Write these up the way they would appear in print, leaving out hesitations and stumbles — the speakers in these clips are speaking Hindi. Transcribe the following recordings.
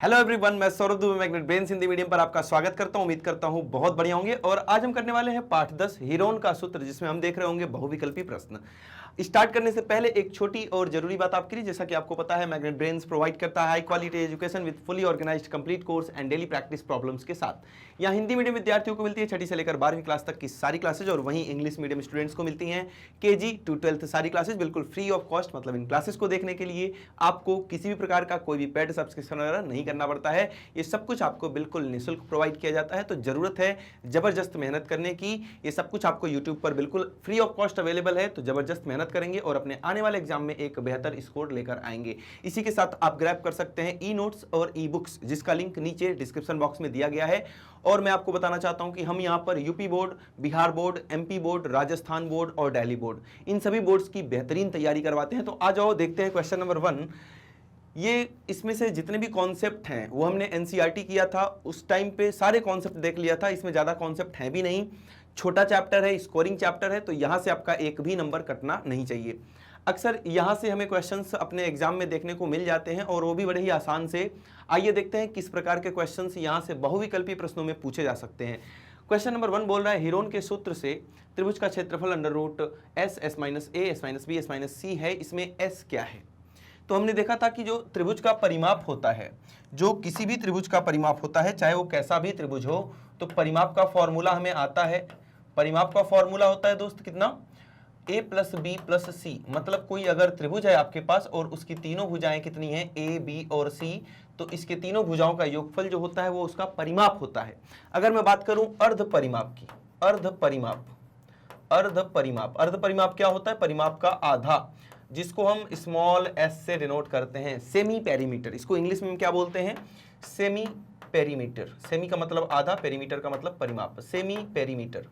हेलो एवरीवन, मैं Saurabh Dubey magnet brains Hindi medium पर आपका स्वागत करता हूं। उम्मीद करता हूं बहुत बढ़िया होंगे। और आज हम करने वाले हैं पाठ 10 हीरोन का सूत्र, जिसमें हम देख रहे होंगे बहुविकल्पी प्रश्न। स्टार्ट करने से पहले एक छोटी और जरूरी बात आपके लिए, जैसा कि आपको पता है मैग्नेट ब्रेन्स प्रोवाइड करता है high quality education with fully organised complete course and daily practice problems के साथ। यहाँ हिंदी मीडियम विद्यार्थियों को मिलती है 6ठी से लेकर 12वीं क्लास तक की सारी क्लासेज, और वहीं इंग्लिश मीडियम स्टूडेंट्स को मिलती हैं KG to 12th सारी क्लासेज बिल्कुल फ्री ऑफ कॉस्ट। मतलब इन क्लासेस को देखने के लिए आपको किसी भी प्रकार का कोई भी पेड सब्सक्रिप्शन वगैरह नहीं करना पड़ता है। ये सब कुछ आपको बिल्कुल निःशुल्क प्रोवाइड किया जाता है। तो जरूरत है जबरदस्त मेहनत करने की। ये सब कुछ आपको यूट्यूब पर बिल्कुल फ्री ऑफ कॉस्ट अवेलेबल है। तो जबरदस्त मेहनत करेंगे और अपने आने वाले एग्जाम में एक बेहतर स्कोर लेकर आएंगे। इसी के साथ आप ग्रैब कर सकते हैं ई नोट्स और ई बुक्स, जिसका लिंक नीचे डिस्क्रिप्शन बॉक्स में दिया गया है। और मैं आपको बताना चाहता हूं कि हम यहां पर UP board, Bihar board, MP board, Rajasthan board और दिल्ली बोर्ड, इन सभी बोर्ड्स की बेहतरीन तैयारी करवाते हैं। तो आ जाओ देखते हैं क्वेश्चन नंबर 1। ये इसमें से जितने भी कॉन्सेप्ट हैं वो हमने NCERT किया था, उस टाइम पे सारे कॉन्सेप्ट देख लिया था। इसमें ज़्यादा कॉन्सेप्ट है भी नहीं, छोटा चैप्टर है, स्कोरिंग चैप्टर है। तो यहाँ से आपका एक भी नंबर कटना नहीं चाहिए। अक्सर यहाँ से हमें क्वेश्चंस अपने एग्जाम में देखने को मिल जाते हैं, और वो भी बड़े ही आसान से। आइए देखते हैं किस प्रकार के क्वेश्चंस यहाँ से बहुविकल्पी प्रश्नों में पूछे जा सकते हैं। क्वेश्चन नंबर 1 बोल रहा है हीरोन के सूत्र से त्रिभुज का क्षेत्रफल under root S, S - A, S - B, S - C है। इसमें S क्या है? तो हमने देखा था कि जो त्रिभुज का परिमाप होता है, जो किसी भी त्रिभुज का परिमाप होता है, चाहे वो कैसा भी त्रिभुज हो, तो परिमाप का फॉर्मूला हमें आता है। परिमाप का फॉर्मूला होता है दोस्त कितना? A + B + C। मतलब कोई अगर त्रिभुज है आपके पास और उसकी तीनों भुजाएं कितनी हैं, A, B और C, तो इसके तीनों भुजाओं का योगफल जो होता है वो उसका परिमाप होता है। अगर मैं बात करूं अर्ध परिमाप की, अर्ध परिमाप क्या होता है? परिमाप का आधा, जिसको हम स्मॉल s से डिनोट करते हैं, सेमी पेरीमीटर। इसको इंग्लिश में क्या बोलते हैं? Semi perimeter. सेमी का मतलब आधा, पेरीमीटर का मतलब परिमाप, सेमी पेरीमीटर।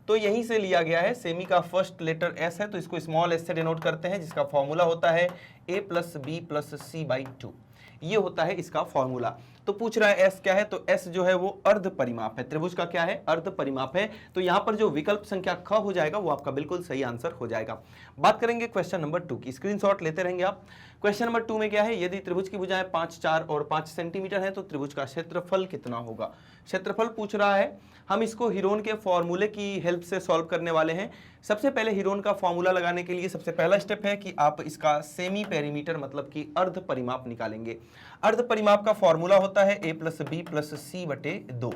तो यहीं से लिया गया है। सेमी का फर्स्ट लेटर S है, तो इसको स्मॉल s से डिनोट करते हैं, जिसका फॉर्मूला होता है A + B + C/2। ये होता है इसका फॉर्मूला। तो पूछ रहा है S क्या है? तो S जो है वो अर्ध परिमाप है। त्रिभुज का क्या है? अर्ध परिमाप है। तो यहां पर जो विकल्प संख्या ख हो जाएगा वो आपका बिल्कुल सही आंसर हो जाएगा। बात करेंगे क्वेश्चन नंबर 2 की। स्क्रीनशॉट लेते रहेंगे आप। क्वेश्चन नंबर 2 में क्या है? यदि त्रिभुज की भुजाएं 5, 4 और 5 सेंटीमीटर है तो त्रिभुज का क्षेत्रफल कितना होगा? क्षेत्रफल पूछ रहा है। हम इसको हीरोन के फॉर्मूले की हेल्प से सॉल्व करने वाले हैं। सबसे पहले हीरोन का फॉर्मूला लगाने के लिए सबसे पहला स्टेप है कि आप इसका सेमी पेरीमीटर मतलब कि अर्ध परिमाप निकालेंगे। अर्ध परिमाप का फॉर्मूला होता है A + B + C/2।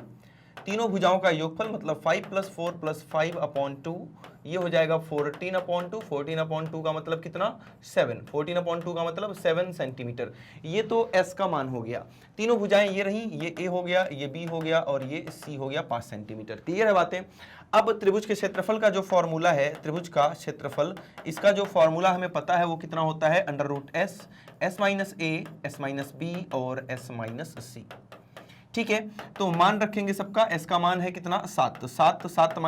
तीनों भुजाओं का योगफल मतलब 5 + 4 + 5/2, ये हो जाएगा 14/2। 14/2 का मतलब कितना? 7। 14/2 का मतलब 7 सेंटीमीटर। ये तो S का मान हो गया। तीनों भुजाएं ये रही, ये A हो गया, ये B हो गया और ये C हो गया 5 सेंटीमीटर। क्लियर है बातें? अब त्रिभुज के क्षेत्रफल का जो फॉर्मूला है, त्रिभुज का क्षेत्रफल, इसका जो फॉर्मूला हमें पता है वो कितना होता है? Under root S, S - A, S - B और S - C। ठीक है, तो मान रखेंगे सबका। S का मान है कितना? 7। तो 7 7 -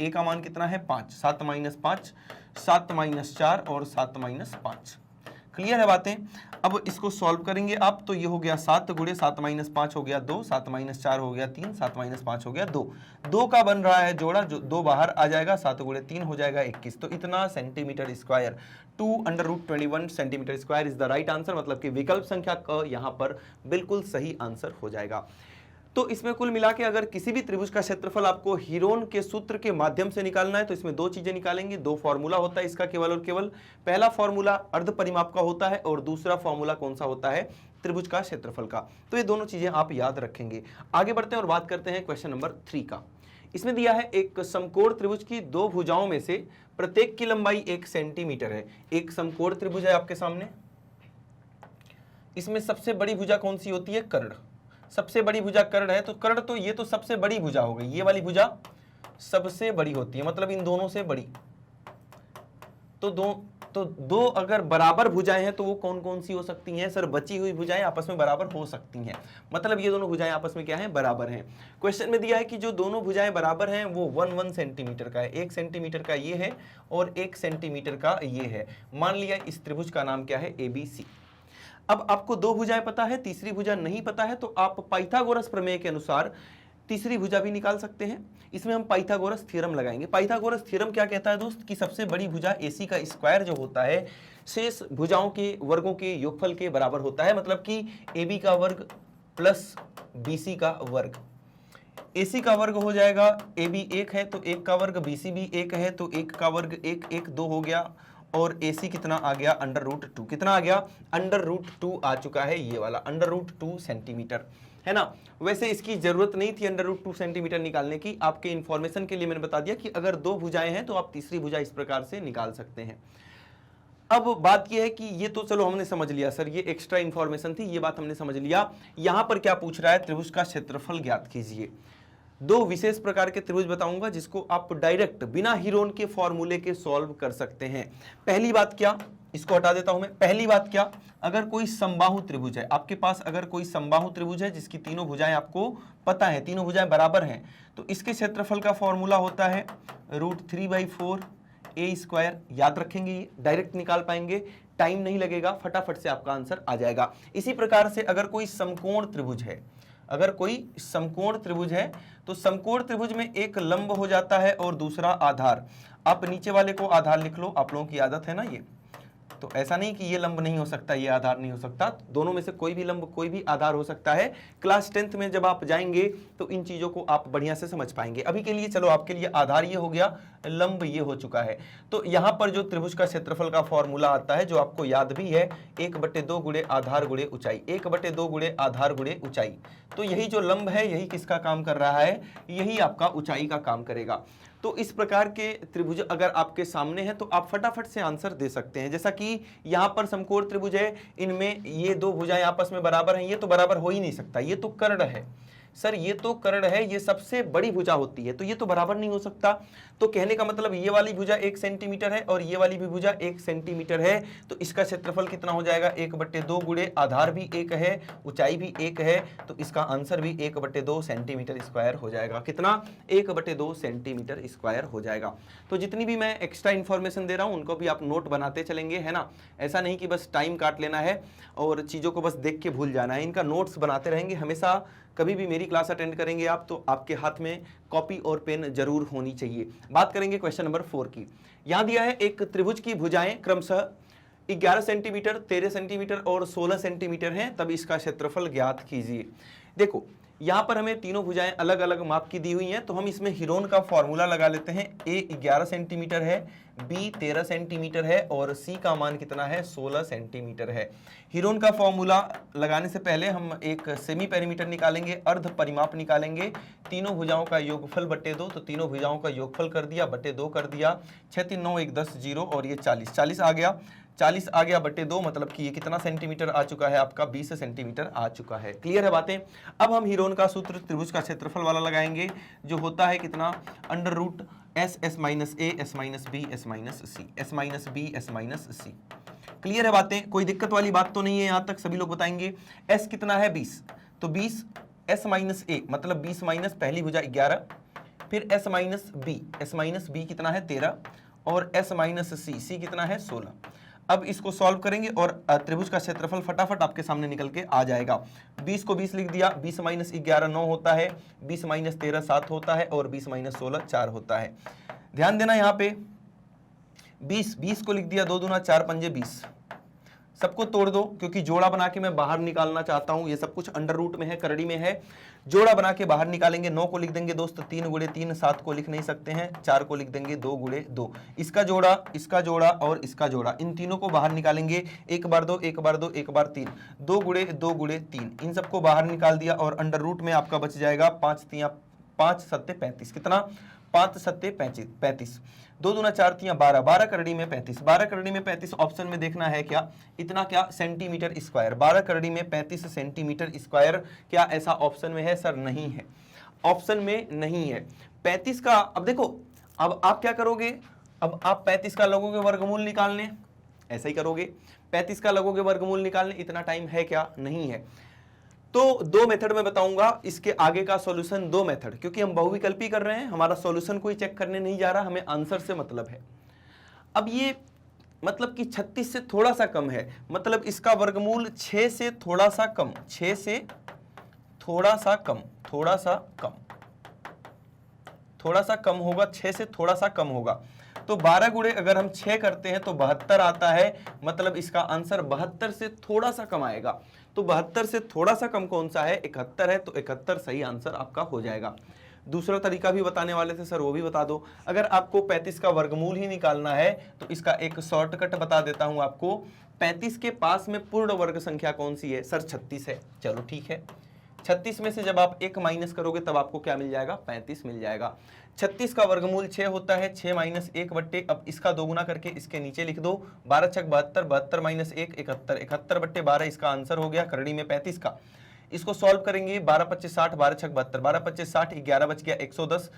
A का मान कितना है? 5। 7 - 5, 7 - 4 और 7 - 5। क्लियर है बातें? अब इसको सॉल्व करेंगे आप, तो ये हो गया 7 × 7 - 5 हो गया 2, 7 - 4 हो गया 3, 7 - 5 हो गया 2। 2 का बन रहा है जोड़ा, जो 2 बाहर आ जाएगा, 7 × 3 हो जाएगा 21। तो इतना centimetre square, 2√21 centimetre square is the right answer. मतलब कि विकल्प संख्या क यहाँ पर बिल्कुल सही आंसर हो जाएगा। तो इसमें कुल मिला के अगर किसी भी त्रिभुज का क्षेत्रफल आपको हीरोन के सूत्र के माध्यम से निकालना है तो इसमें दो चीजें निकालेंगे। दो फॉर्मूला होता है इसका केवल और केवल। पहला फॉर्मूला अर्ध परिमाप का होता है और दूसरा फॉर्मूला कौन सा होता है? त्रिभुज का क्षेत्रफल का। तो ये दोनों चीजें आप याद रखेंगे। आगे बढ़ते हैं और बात करते हैं क्वेश्चन नंबर 3 का। इसमें दिया है एक समकोण त्रिभुज की दो भुजाओं में से प्रत्येक की लंबाई 1 सेंटीमीटर है। एक समकोण त्रिभुज है आपके सामने। इसमें सबसे बड़ी भुजा कौन सी होती है? कर्ण। सबसे बड़ी भुजा कर्ण है, तो कर्ण तो ये तो सबसे बड़ी भुजा हो गई। ये वाली भुजा सबसे बड़ी होती है, मतलब इन दोनों से बड़ी। तो दो अगर बराबर भुजाएं हैं तो वो कौन कौन सी हो सकती हैं? सर, बची हुई भुजाएं आपस में बराबर हो सकती हैं। मतलब ये दोनों भुजाएं आपस में क्या हैं? बराबर हैं। क्वेश्चन में दिया है कि जो दोनों भुजाएं बराबर हैं वो 1 सेंटीमीटर का है। 1 सेंटीमीटर का ये है और 1 सेंटीमीटर का ये है। मान लिया इस त्रिभुज का नाम क्या है? ABC। अब आपको दो भुजाएं पता है, तीसरी भुजा नहीं पता है, तो आप पाइथागोरस प्रमेय के अनुसार तीसरी भुजा भी निकाल सकते हैं। इसमें हम पाइथागोरस थ्योरम लगाएंगे। पाइथागोरस थ्योरम क्या कहता है दोस्त कि सबसे बड़ी भुजा AC का स्क्वायर जो होता है शेष भुजाओं के वर्गों के योगफल के बराबर होता है। मतलब कि AB का वर्ग प्लस BC का वर्ग। AC का वर्ग हो जाएगा, AB 1 है तो 1 का वर्ग, BC भी 1 है तो 1 का वर्ग 1 1 2 हो गया, और AC कितना आ गया √2। कितना आ गया? √2 आ चुका है, ये वाला √2 सेंटीमीटर, है ना। वैसे इसकी जरूरत नहीं थी √2 सेंटीमीटर निकालने की। आपके इंफॉर्मेशन के लिए मैंने बता दिया कि अगर 2 भुजाएं हैं तो आप तीसरी भुजा इस प्रकार से निकाल सकते हैं। अब बात यह है कि ये तो चलो हमने समझ लिया सर, ये एक्स्ट्रा इंफॉर्मेशन थी, ये बात हमने समझ लिया। यहां पर क्या पूछ रहा है? त्रिभुज का क्षेत्रफल ज्ञात कीजिए। 2 विशेष प्रकार के त्रिभुज बताऊंगा जिसको आप डायरेक्ट बिना हीरोन के फॉर्मूले के सॉल्व कर सकते हैं। पहली बात क्या, इसको हटा देता हूं मैं। पहली बात क्या, अगर कोई समबाहु त्रिभुज है आपके पास, अगर कोई समबाहु त्रिभुज है जिसकी तीनों भुजाएं आपको पता है, तीनों भुजाएं बराबर हैं, तो इसके क्षेत्रफल का फॉर्मूला होता है √3/4 A²। याद रखेंगे, ये डायरेक्ट निकाल पाएंगे, टाइम नहीं लगेगा, फटाफट से आपका आंसर आ जाएगा। इसी प्रकार से अगर कोई समकोण त्रिभुज है, अगर कोई समकोण त्रिभुज है तो समकोण त्रिभुज में एक लंब हो जाता है और दूसरा आधार। आप नीचे वाले को आधार लिख लो, आप लोगों की आदत है ना ये, तो ऐसा नहीं कि ये लंब नहीं हो सकता, ये आधार नहीं हो सकता, दोनों में से कोई भी लंब कोई भी आधार हो सकता है। क्लास 10th में जब आप जाएंगे तो इन चीजों को आप बढ़िया से समझ पाएंगे। अभी के लिए चलो आपके लिए आधार ये हो गया, लंब ये हो चुका है। तो यहां पर जो त्रिभुज का क्षेत्रफल का फॉर्मूला आता है, जो आपको याद भी है, 1/2 गुणे आधार गुणे ऊंचाई, 1/2 गुणे आधार गुणे ऊंचाई। तो यही जो लंब है यही किसका काम कर रहा है? यही आपका ऊंचाई का काम करेगा। तो इस प्रकार के त्रिभुज अगर आपके सामने हैं तो आप फटाफट से आंसर दे सकते हैं। जैसा कि यहां पर समकोण त्रिभुज है, इनमें ये 2 भुजाएं आपस में बराबर हैं, ये तो बराबर हो ही नहीं सकता, ये तो कर्ण है सर, ये तो कर्ण है, ये सबसे बड़ी भुजा होती है, तो ये तो बराबर नहीं हो सकता। तो कहने का मतलब ये वाली भुजा 1 सेंटीमीटर है और ये वाली भी भुजा 1 सेंटीमीटर है, तो इसका क्षेत्रफल कितना हो जाएगा? 1/2 गुणे आधार भी 1 है, ऊंचाई भी 1 है, तो इसका आंसर भी 1/2 सेंटीमीटर स्क्वायर हो जाएगा। कितना? 1/2 सेंटीमीटर स्क्वायर हो जाएगा। तो जितनी भी मैं एक्स्ट्रा इन्फॉर्मेशन दे रहा हूं उनको भी आप नोट बनाते चलेंगे, है ना। ऐसा नहीं कि बस टाइम काट लेना है और चीजों को बस देख के भूल जाना है, इनका नोट्स बनाते रहेंगे हमेशा। कभी भी मेरी क्लास अटेंड करेंगे आप तो आपके हाथ में कॉपी और पेन जरूर होनी चाहिए। बात करेंगे क्वेश्चन नंबर 4 की। यहां दिया है एक त्रिभुज की भुजाएं क्रमशः 11 सेंटीमीटर, 13 सेंटीमीटर और 16 सेंटीमीटर हैं, तब इसका क्षेत्रफल ज्ञात कीजिए। देखो यहां पर हमें तीनों भुजाएं अलग अलग माप की दी हुई हैं, तो हम इसमें हीरोन का फॉर्मूला लगा लेते हैं। A 11 सेंटीमीटर है, B 13 सेंटीमीटर है और C का मान कितना है? 16 सेंटीमीटर है। हीरोन का फॉर्मूला लगाने से पहले हम एक सेमी पेरीमीटर निकालेंगे, अर्ध परिमाप निकालेंगे। तीनों भुजाओं का योगफल बटे 2, तो तीनों भुजाओं का योगफल कर दिया, बटे 2 कर दिया, 6 3 9 1 10 0 और ये 40 आ गया, 40 आ गया बटे 2, मतलब कि ये कितना सेंटीमीटर आ चुका है? आपका 20 सेंटीमीटर आ चुका है। क्लियर है बातें? अब हम हीरोन का सूत्र त्रिभुज का क्षेत्रफल वाला लगाएंगे, जो होता है कितना? √S S - A S - B S - C, S - B S - C। Clear है बातें? कोई दिक्कत वाली बात तो नहीं है यहां तक? सभी लोग बताएंगे। S कितना है? 20, तो 20 S - A मतलब 20 माइनस पहली भुजा 11, फिर S - B कितना है? 13 और S - C कितना है? 16। अब इसको सॉल्व करेंगे और त्रिभुज का क्षेत्रफल फटाफट आपके सामने निकल के आ जाएगा। 20 को 20 लिख दिया, 20 - 11 9 होता है, 20 - 13 7 होता है और 20 - 16 4 होता है। ध्यान देना यहाँ पे 20 को लिख दिया, 2 दूना 4 पंजे 20। सबको तोड़ दो क्योंकि जोड़ा बना के मैं बाहर निकालना चाहता हूं। ये सब कुछ अंडर रूट में है, करड़ी में है, जोड़ा बना के बाहर निकालेंगे। 9 को लिख देंगे दोस्त 3 × 3, 7 को लिख नहीं सकते हैं, 4 को लिख देंगे 2 × 2। इसका जोड़ा और इसका जोड़ा, इन तीनों को बाहर निकालेंगे। 1 बार 2 1 बार 2 1 बार 3, 2 × 2 × 3, इन सबको बाहर निकाल दिया और अंडर रूट में आपका बच जाएगा 5 7 35। कितना? 5 7 35। 2 दूना 4 3 12, 12 करड़ी में 35, 12 करड़ी में 35 ऑप्शन में देखना है क्या? इतना क्या? Centimetre square. 12 करड़ी में 35 सेंटीमीटर स्क्वायर, क्या ऐसा ऑप्शन में है? सर नहीं है, ऑप्शन में नहीं है। 35 का अब देखो, अब आप क्या करोगे? अब आप 35 का लगोगे वर्गमूल निकालने, ऐसा ही करोगे। 35 का लगोगे वर्गमूल निकालने, इतना टाइम है क्या? नहीं है। तो 2 मेथड में बताऊंगा, इसके आगे का सॉल्यूशन 2 मेथड, क्योंकि हम बहुविकल्पी कर रहे हैं, हमारा सॉल्यूशन कोई चेक करने नहीं जा रहा, हमें आंसर से मतलब है। अब ये मतलब कि 36 से थोड़ा सा कम है, मतलब इसका वर्गमूल 6 से थोड़ा सा कम, 6 से थोड़ा सा कम, थोड़ा सा कम होगा, 6 से थोड़ा सा कम होगा। तो 12 गुणे अगर हम 6 करते हैं तो 72 आता है, मतलब इसका आंसर 72 से थोड़ा सा कम आएगा। तो 72 से थोड़ा सा कम कौन सा है, 71 है, तो 71 सही आंसर आपका हो जाएगा। दूसरा तरीका भी बताने वाले थे सर, वो भी बता दो। अगर आपको 35 का वर्गमूल ही निकालना है तो इसका एक शॉर्टकट बता देता हूं आपको। 35 के पास में पूर्ण वर्ग संख्या कौन सी है सर, 36 है। चलो ठीक है, 36 में से जब आप 1 माइनस करोगे तब आपको क्या मिल जाएगा, 35 मिल जाएगा। 36 का वर्गमूल 6 होता है, 6 माइनस 1 बट्टे, अब इसका दोगुना करके इसके नीचे लिख दो, 12 छक 72, 72 माइनस 1 71, 71 बट्टे 12 इसका आंसर हो गया करड़ी में 35 का। इसको सॉल्व करेंगे, 12 25 60, 12 छक 72, 12 25 60, 11 बच गया 110,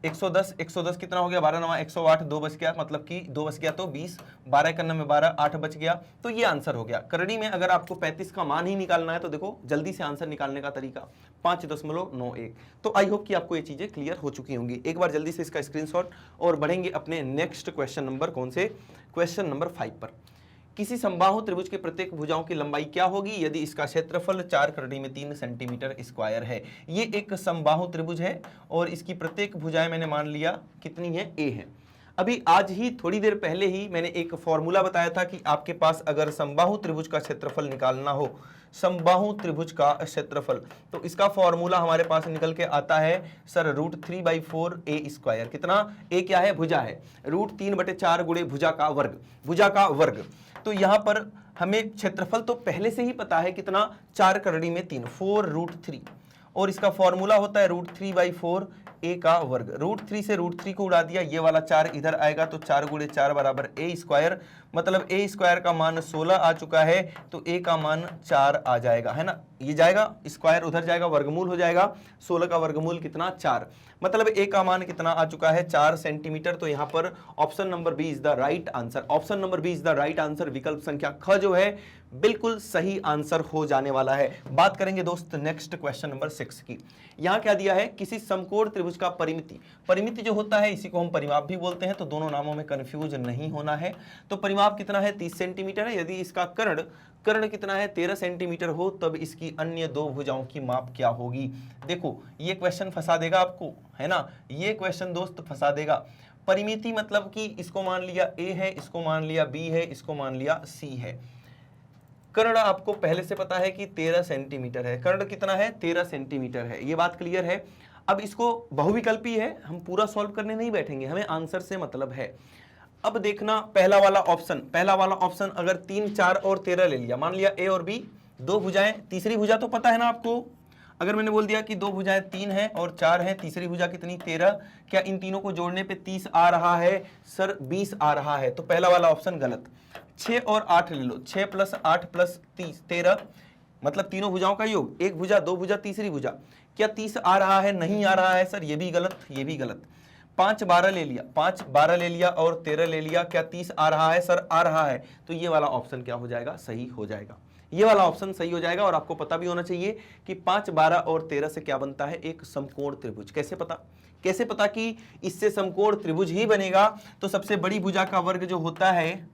110 110 कितना हो गया, 12 9 108, 2 बच गया, मतलब कि 2 बच गया तो 20, 12 91 में 12, 8 बच गया, तो ये आंसर हो गया। करड़ी में अगर आपको 35 का मान ही निकालना है तो देखो जल्दी से आंसर निकालने का तरीका 5.91। तो आई होप कि आपको ये चीजें क्लियर हो चुकी होंगी। एक बार जल्दी से इसका स्क्रीनशॉट और बढ़ेंगे अपने नेक्स्ट क्वेश्चन नंबर कौन से, क्वेश्चन नंबर 5 पर। किसी समबाहु त्रिभुज के प्रत्येक भुजाओं की लंबाई क्या होगी यदि इसका क्षेत्रफल 4 करड़ी में 3 सेंटीमीटर स्क्वायर है। ये एक समबाहु त्रिभुज है और इसकी प्रत्येक भुजाएं मैंने मान लिया कितनी है, ए है। अभी आज ही थोड़ी देर पहले ही मैंने एक फॉर्मूला बताया था कि आपके पास अगर समबाहु त्रिभुज का क्षेत्रफल निकालना हो, समबाहु त्रिभुज का क्षेत्रफल, तो इसका फॉर्मूला हमारे पास निकल के आता है सर √3/4 ए स्क्वायर। कितना, ए क्या है, भुजा है, √3/4 गुणे भुजा का वर्ग, भुजा का वर्ग। तो यहां पर हमें क्षेत्रफल तो पहले से ही पता है कितना, 4 करड़ी में 3, 4√3, और इसका फॉर्मूला होता है √3/4 ए का वर्ग। √3 से √3 को उड़ा दिया, ये वाला 4 इधर आएगा तो 4 गुणे 4 बराबर ए स्क्वायर, मतलब ए स्क्वायर का मान 16 आ चुका है, तो ए का मान 4 आ जाएगा, है ना। ये जाएगा स्क्वायर उधर जाएगा, वर्गमूल हो जाएगा, 16 का वर्गमूल कितना, 4, मतलब ए का मान कितना आ चुका है, 4 सेंटीमीटर। तो यहाँ पर option number B is the right answer, option number B is the right answer. विकल्प संख्या ख जो है बिल्कुल सही आंसर हो जाने वाला है। बात करेंगे दोस्त नेक्स्ट क्वेश्चन नंबर 6 की। यहाँ क्या दिया है, किसी समकोण त्रिभुज का परिमिति, परिमिति जो होता है इसी को हम परिमाप भी बोलते हैं, तो दोनों नामों में कंफ्यूज नहीं होना है। तो परिमाप कितना है, 30 सेंटीमीटर है। यदि इसका कर्ण कितना है, 13 सेंटीमीटर हो, तब इसकी अन्य दो भुजाओं की माप क्या होगी। देखो ये क्वेश्चन फंसा देगा आपको, है ना, ये क्वेश्चन दोस्त फंसा देगा। परिमिति मतलब कि इसको मान लिया ए है, इसको मान लिया बी है, इसको मान लिया सी है। कर्ण आपको पहले से पता है कि 13 सेंटीमीटर है, कर्ण कितना है, 13 सेंटीमीटर है, ये बात क्लियर है। अब इसको बहुविकल्पी है, हम पूरा सॉल्व करने नहीं बैठेंगे, हमें आंसर से मतलब है। अब देखना पहला वाला ऑप्शन अगर 3 4 और 13 ले लिया, मान लिया ए और बी दो भुजाएं, तीसरी भुजा तो पता है ना आपको। अगर मैंने बोल दिया कि दो भुजाएं 3 है और 4 है, तीसरी भुजा कितनी, 13, क्या इन तीनों को जोड़ने पे 30 आ रहा है सर, 20 आ रहा है, तो पहला वाला ऑप्शन गलत। 6 और 8 ले लो, 6 + 8 + 30 13, मतलब तीनों भुजाओं का योग, एक भुजा दो भुजा तीसरी भुजा, क्या 30 आ रहा है, नहीं आ रहा है सर, ये भी गलत, ये भी गलत। 5 12 ले लिया, 5 12 ले लिया और 13 ले लिया, क्या 30 आ रहा है सर, आ रहा है, तो ये वाला ऑप्शन क्या हो जाएगा, सही हो जाएगा, ये वाला ऑप्शन सही हो जाएगा। और आपको पता भी होना चाहिए कि 5 12 और 13 से क्या बनता है, एक समकोण त्रिभुज। कैसे पता कि इससे समकोण त्रिभुज ही बनेगा, तो सबसे बड़ी भुजा का वर्ग जो होता है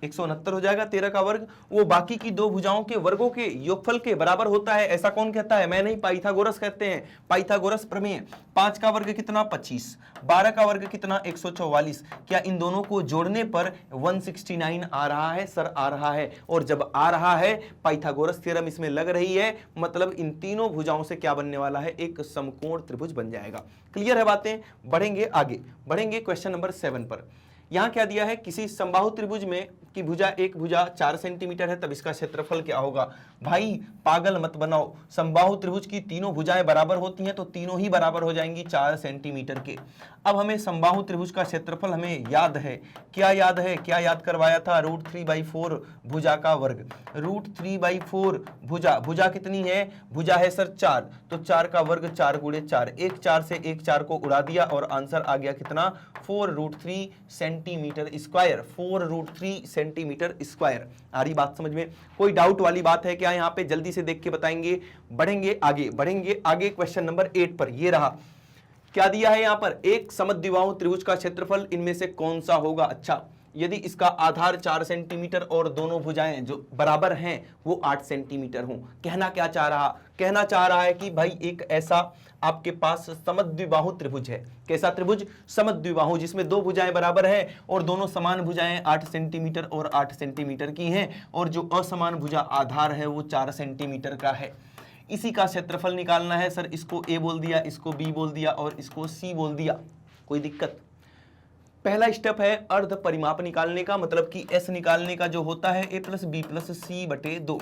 169 हो जाएगा, 13 का वर्ग, वो बाकी की दो भुजाओं के वर्गों के योगफल के बराबर होता है। ऐसा कौन कहता है, मैं नहीं, पाइथागोरस कहते हैं, पाइथागोरस प्रमेय। 5 का वर्ग कितना, 25, 12 का वर्ग कितना, 144, क्या इन दोनों को जोड़ने पर 169 आ रहा है सर, आ रहा है। और जब आ रहा है, पाइथागोरस थ्योरम इसमें लग रही है, मतलब इन तीनों भुजाओं से क्या बनने वाला है, एक समकोण त्रिभुज बन जाएगा। क्लियर है बातें, बढ़ेंगे आगे, बढ़ेंगे क्वेश्चन नंबर 7 पर। यहां क्या दिया है, किसी समबाहु त्रिभुज में की भुजा, एक भुजा 4 सेंटीमीटर है, तब इसका क्षेत्रफल क्या होगा। भाई पागल मत बनाओ, समबाहु त्रिभुज की तीनों भुजाएं बराबर होती हैं तो तीनों ही बराबर हो जाएंगी 4 सेंटीमीटर के। अब हमें समबाहु त्रिभुज का क्षेत्रफल हमें याद है, क्या याद है, क्या याद करवाया था, √3/4 भुजा का वर्ग, √3/4 भुजा कितनी है, भुजा है सर 4, तो 4 का वर्ग 4 गुणे 4, एक 4 से एक 4 को उड़ा दिया और आंसर आ गया कितना, 4√3 सेंटीमीटर स्क्वायर, 4√3 सेंटीमीटर स्क्वायर। आ रही बात समझ में, कोई डाउट वाली बात है क्या, यहाँ पे जल्दी से देख के बताएंगे। बढ़ेंगे आगे क्वेश्चन नंबर 8 पर। ये रहा, क्या दिया है यहाँ पर, एक समद्विबाहु त्रिभुज का क्षेत्रफल इनमें से कौन सा होगा। अच्छा, यदि इसका आधार 4 सेंटीमीटर और दोनों भुजाएं जो बराबर हैं वो 8 सेंटीमीटर हों। कहना क्या चाह रहा, कहना चाह रहा है कि भाई एक ऐसा आपके पास समद्विबाहु त्रिभुज है। कैसा त्रिभुज? समद्विबाहु, जिसमें दो भुजाएं बराबर हैं और दोनों समान भुजाएं 8 सेंटीमीटर और 8 सेंटीमीटर की हैं, और जो असमान भुजा आधार है वो 4 सेंटीमीटर का है। इसी का क्षेत्रफल निकालना है। सर इसको ए बोल दिया, इसको बी बोल दिया और इसको सी बोल दिया, कोई दिक्कत? पहला स्टेप है अर्ध परिमाप निकालने का, मतलब कि एस निकालने का, जो होता है ए प्लस बी प्लस सी बटे 2।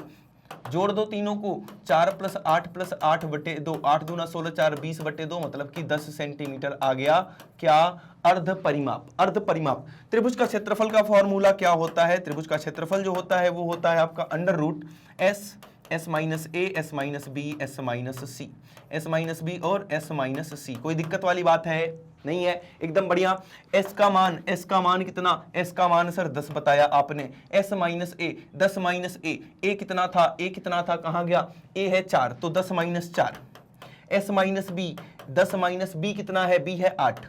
जोड़ दो तीनों को, 4 + 8 बटे 2, 8 दूना 16, 4 20 बटे 2, मतलब कि 10 सेंटीमीटर आ गया। क्या? अर्ध परिमाप। अर्ध परिमाप। त्रिभुज का क्षेत्रफल का फॉर्मूला क्या होता है? त्रिभुज का क्षेत्रफल जो होता है वो होता है आपका √S, S minus A, S minus B, S minus C, S minus B और S माइनस सी। कोई दिक्कत वाली बात है? नहीं है, एकदम बढ़िया। S का मान कितना? S का मान सर 10 बताया आपने। S माइनस ए, 10 माइनस ए कितना था? ए कितना था? कहाँ गया? ए है 4, तो 10 minus 4। S minus B, 10 minus B कितना है? बी है 8।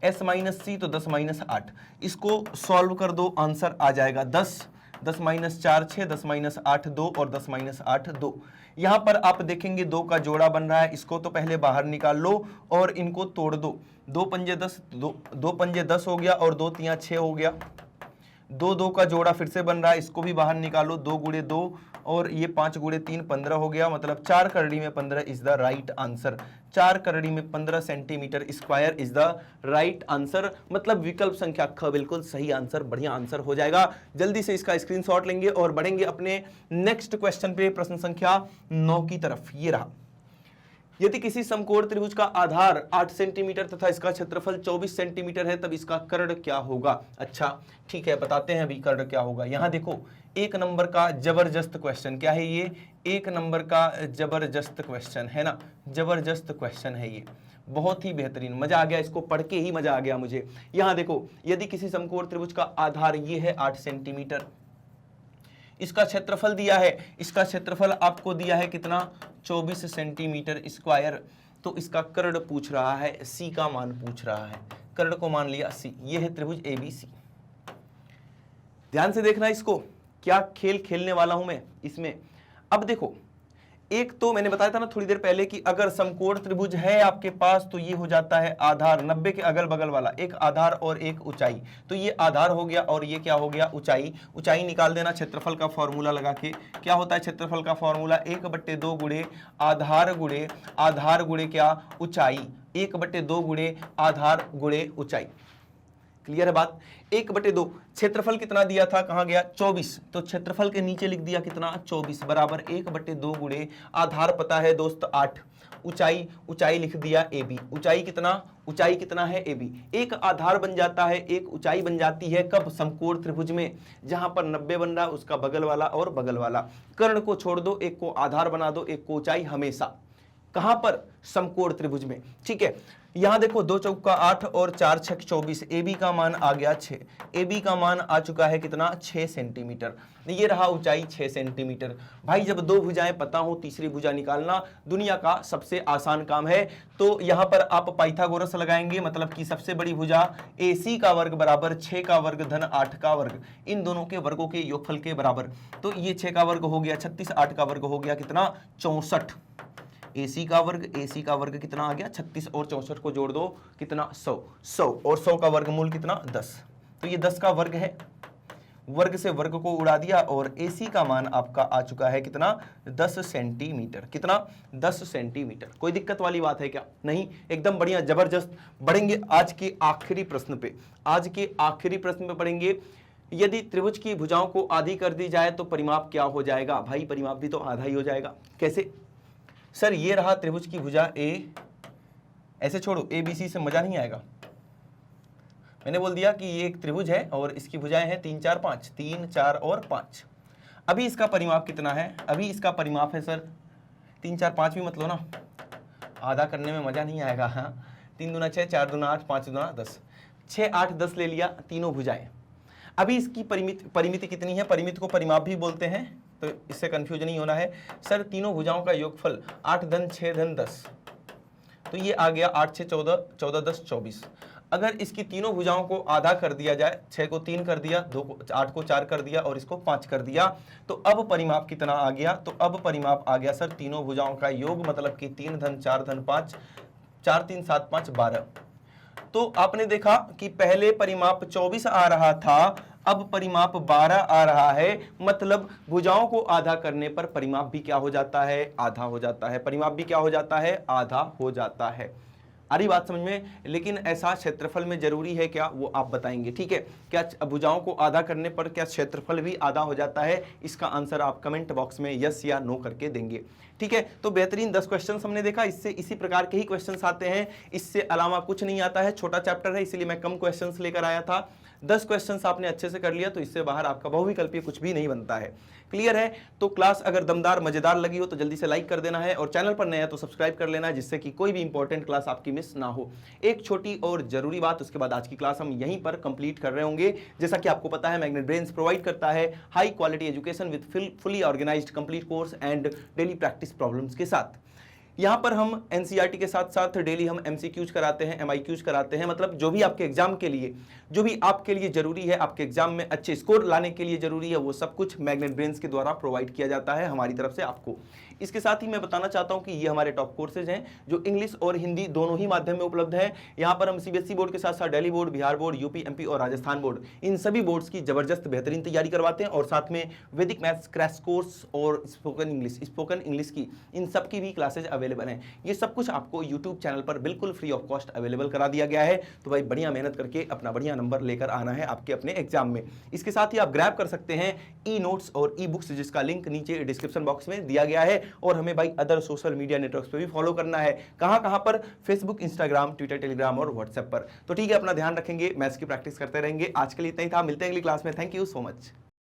S माइनस सी, तो 10 माइनस 8। इसको सॉल्व कर दो, आंसर आ जाएगा 10। 10 माइनस 4 6, 10 माइनस 8 2 और 10 माइनस 8 2। यहां पर आप देखेंगे 2 का जोड़ा बन रहा है, इसको तो पहले बाहर निकाल लो और इनको तोड़ दो। 2 पंजे 10, 2 पंजे 10 हो गया और 2 तियां 6 हो गया। 2 का जोड़ा फिर से बन रहा है, इसको भी बाहर निकालो। 2 × 2 और ये 5 × 3 15 हो गया, मतलब 4 करड़ी में 15 इज द राइट आंसर। 4 करड़ी में 15 centimetre square is the right answer, मतलब विकल्प संख्या ख बिल्कुल सही आंसर, बढ़िया आंसर हो जाएगा। जल्दी से इसका स्क्रीनशॉट लेंगे और बढ़ेंगे अपने नेक्स्ट क्वेश्चन पे, प्रश्न संख्या 9 की तरफ। ये रहा, यदि किसी समकोण त्रिभुज का आधार 8 सेंटीमीटर तथा इसका क्षेत्रफल 24 सेंटीमीटर है, तब इसका कर्ण क्या होगा? अच्छा ठीक है, बताते हैं अभी कर्ण क्या होगा। यहां देखो 1 नंबर का जबरदस्त क्वेश्चन, क्या है ये? 1 नंबर का जबरदस्त क्वेश्चन है ना, जबरदस्त क्वेश्चन है ये, बहुत ही बेहतरीन, मजा आ गया, इसको पढ़ के ही मजा आ गया मुझे। यहां देखो, यदि किसी समकोण त्रिभुज का आधार ये है 8 सेंटीमीटर, इसका क्षेत्रफल दिया है, इसका क्षेत्रफल आपको दिया है कितना? 24 सेंटीमीटर स्क्वायर। तो इसका कर्ण पूछ रहा है, सी का मान पूछ रहा है, कर्ण को मान लिया सी। ये है त्रिभुज ABC। ध्यान से देखना इसको, क्या खेल खेलने वाला हूं मैं इसमें। अब देखो, एक तो मैंने बताया था ना थोड़ी देर पहले कि अगर समकोण त्रिभुज है आपके पास तो ये हो जाता है आधार, 90 के अगल बगल वाला, एक आधार और एक ऊंचाई। तो ये आधार हो गया और ये क्या हो गया? ऊंचाई। ऊंचाई निकाल देना क्षेत्रफल का फॉर्मूला लगा के। क्या होता है क्षेत्रफल का फॉर्मूला? 1/2 गुणे आधार गुणे क्या? ऊंचाई। 1/2 गुणे आधार गुणे ऊंचाई। क्लियर है बात? 1/2। क्षेत्रफल कितना दिया था? कहां गया? 24। तो क्षेत्रफल के नीचे लिख दिया कितना? 24 बराबर 1/2 गुणे आधार पता है दोस्त 8, ऊंचाई लिख दिया AB। ऊंचाई कितना है? AB। एक आधार बन जाता है, एक ऊंचाई बन जाती है, कब? समकोण त्रिभुज में, जहां पर 90 बन रहा है उसका बगल वाला और बगल वाला। कर्ण को छोड़ दो, एक को आधार बना दो, एक को ऊंचाई, हमेशा। कहां पर? समकोण त्रिभुज में। ठीक है, यहां देखो 2 चौका 8 और 4 छक 24। AB का मान आ गया 6। AB का मान आ चुका है कितना? 6 सेंटीमीटर। ये रहा ऊंचाई 6 सेंटीमीटर। भाई जब दो भुजाएं पता हो, तीसरी भुजा निकालना दुनिया का सबसे आसान काम है। तो यहां पर आप पाइथागोरस लगाएंगे, मतलब कि सबसे बड़ी भुजा AC का वर्ग बराबर 6 का वर्ग धन 8 का वर्ग, इन दोनों के वर्गों के योगफल के बराबर। तो ये 6 का वर्ग हो गया 36, 8 का वर्ग हो गया कितना? 64। AC का वर्ग कितना आ गया? 36 और 64 को जोड़ दो कितना? 100 और 100 का वर्गमूल कितना? 10। तो ये 10 का वर्ग है, वर्ग से वर्ग को उड़ा दिया और AC का मान आपका आ चुका है कितना? 10 सेंटीमीटर। कितना? 10 सेंटीमीटर। कोई दिक्कत वाली बात है क्या? नहीं, एकदम बढ़िया, जबरदस्त। बढ़ेंगे आज के आखिरी प्रश्न पे। आज के आखिरी प्रश्न पे पढ़ेंगे, यदि त्रिभुज की भुजाओं को आधी कर दी जाए तो परिमाप क्या हो जाएगा? भाई परिमाप भी तो आधा ही हो जाएगा। कैसे? सर ये रहा त्रिभुज की भुजा A, ऐसे छोड़ो, ABC से मजा नहीं आएगा। मैंने बोल दिया कि ये एक त्रिभुज है और इसकी भुजाएं हैं 3 4 5, 3 4 और 5। अभी इसका परिमाप कितना है? अभी इसका परिमाप है सर 3 4 5 भी मत लो ना, आधा करने में मजा नहीं आएगा। हाँ, 3 दूना 6, 4 दूना 8, 5 दूना 10, 6 8 10 ले लिया, तीनों भुजाएं। अभी इसकी परिमिति कितनी है? परिमिति को परिमाप भी बोलते हैं, तो इससे कंफ्यूजन नहीं होना है। सर तीनों भुजाओं का योगफल 8 धन 6 धन 10, तो ये आ गया 8 6 14, 14 10 24। अगर इसकी तीनों भुजाओं को आधा कर दिया जाए, 6 को 3 कर दिया, 2 को 8 को 4 कर दिया और इसको 5 कर दिया, तो अब परिमाप कितना आ गया? तो अब परिमाप आ गया सर तीनों भुजाओं का योग, मतलब कि 3 धन 4 धन 5, 4 3 7 5 12। तो आपने देखा कि पहले परिमाप 24 आ रहा था, अब परिमाप 12 आ रहा है, मतलब भुजाओं को आधा करने पर परिमाप भी क्या हो जाता है? आधा हो जाता है। परिमाप भी क्या हो जाता है? आधा हो जाता है। आ रही बात समझ में? लेकिन ऐसा क्षेत्रफल में जरूरी है क्या, वो आप बताएंगे, ठीक है? क्या भुजाओं को आधा करने पर क्या क्षेत्रफल भी आधा हो जाता है? इसका आंसर आप कमेंट बॉक्स में यस या नो करके देंगे, ठीक है? तो बेहतरीन 10 क्वेश्चन हमने देखा, इससे इसी प्रकार के ही क्वेश्चंस आते हैं, इससे अलावा कुछ नहीं आता है। छोटा चैप्टर है इसलिए मैं कम क्वेश्चंस लेकर आया था। 10 क्वेश्चंस आपने अच्छे से कर लिया तो इससे बाहर आपका बहुविकल्पीय कुछ भी नहीं बनता है। क्लियर है? तो क्लास अगर दमदार मजेदार लगी हो तो जल्दी से लाइक कर देना है और चैनल पर नया तो सब्सक्राइब कर लेना है, जिससे कि कोई भी इंपॉर्टेंट क्लास आपकी मिस ना हो। एक छोटी और जरूरी बात, उसके बाद आज की क्लास हम यहीं पर कंप्लीट कर रहे होंगे। जैसा कि आपको पता है मैग्नेट ब्रेन्स प्रोवाइड करता है high quality education with fully organised complete course and daily practice problems के साथ। यहाँ पर हम एनसीईआरटी के साथ साथ डेली हम एमसीक्यूज कराते हैं, एमआईक्यूज कराते हैं, मतलब जो भी आपके एग्जाम के लिए, जो भी आपके लिए जरूरी है, आपके एग्जाम में अच्छे स्कोर लाने के लिए जरूरी है, वो सब कुछ मैग्नेट ब्रेन्स के द्वारा प्रोवाइड किया जाता है हमारी तरफ से आपको। इसके साथ ही मैं बताना चाहता हूं कि ये हमारे टॉप कोर्सेज हैं जो इंग्लिश और हिंदी दोनों ही माध्यम में उपलब्ध है। यहाँ पर हम सीबीएसई बोर्ड के साथ साथ Delhi board, Bihar board, UP, MP और राजस्थान बोर्ड, इन सभी बोर्ड्स की जबरदस्त बेहतरीन तैयारी करवाते हैं और साथ में वैदिक मैथ्स क्रैश कोर्स और स्पोकन इंग्लिश की इन सब की भी क्लासेज अवेलेबल हैं। ये सब कुछ आपको यूट्यूब चैनल पर बिल्कुल फ्री ऑफ कॉस्ट अवेलेबल करा दिया गया है। तो भाई बढ़िया मेहनत करके अपना बढ़िया नंबर लेकर आना है आपके अपने एग्जाम में। इसके साथ ही आप ग्रैब कर सकते हैं ई नोट्स और ई बुक्स, जिसका लिंक नीचे डिस्क्रिप्शन बॉक्स में दिया गया है। और हमें भाई अदर सोशल मीडिया नेटवर्क्स पे भी फॉलो करना है। कहां पर? फेसबुक, इंस्टाग्राम, ट्विटर, टेलीग्राम और व्हाट्सएप पर। तो ठीक है, अपना ध्यान रखेंगे, मैथ्स की प्रैक्टिस करते रहेंगे। आज के लिए इतना ही था, मिलते हैं अगली क्लास में। Thank you so much.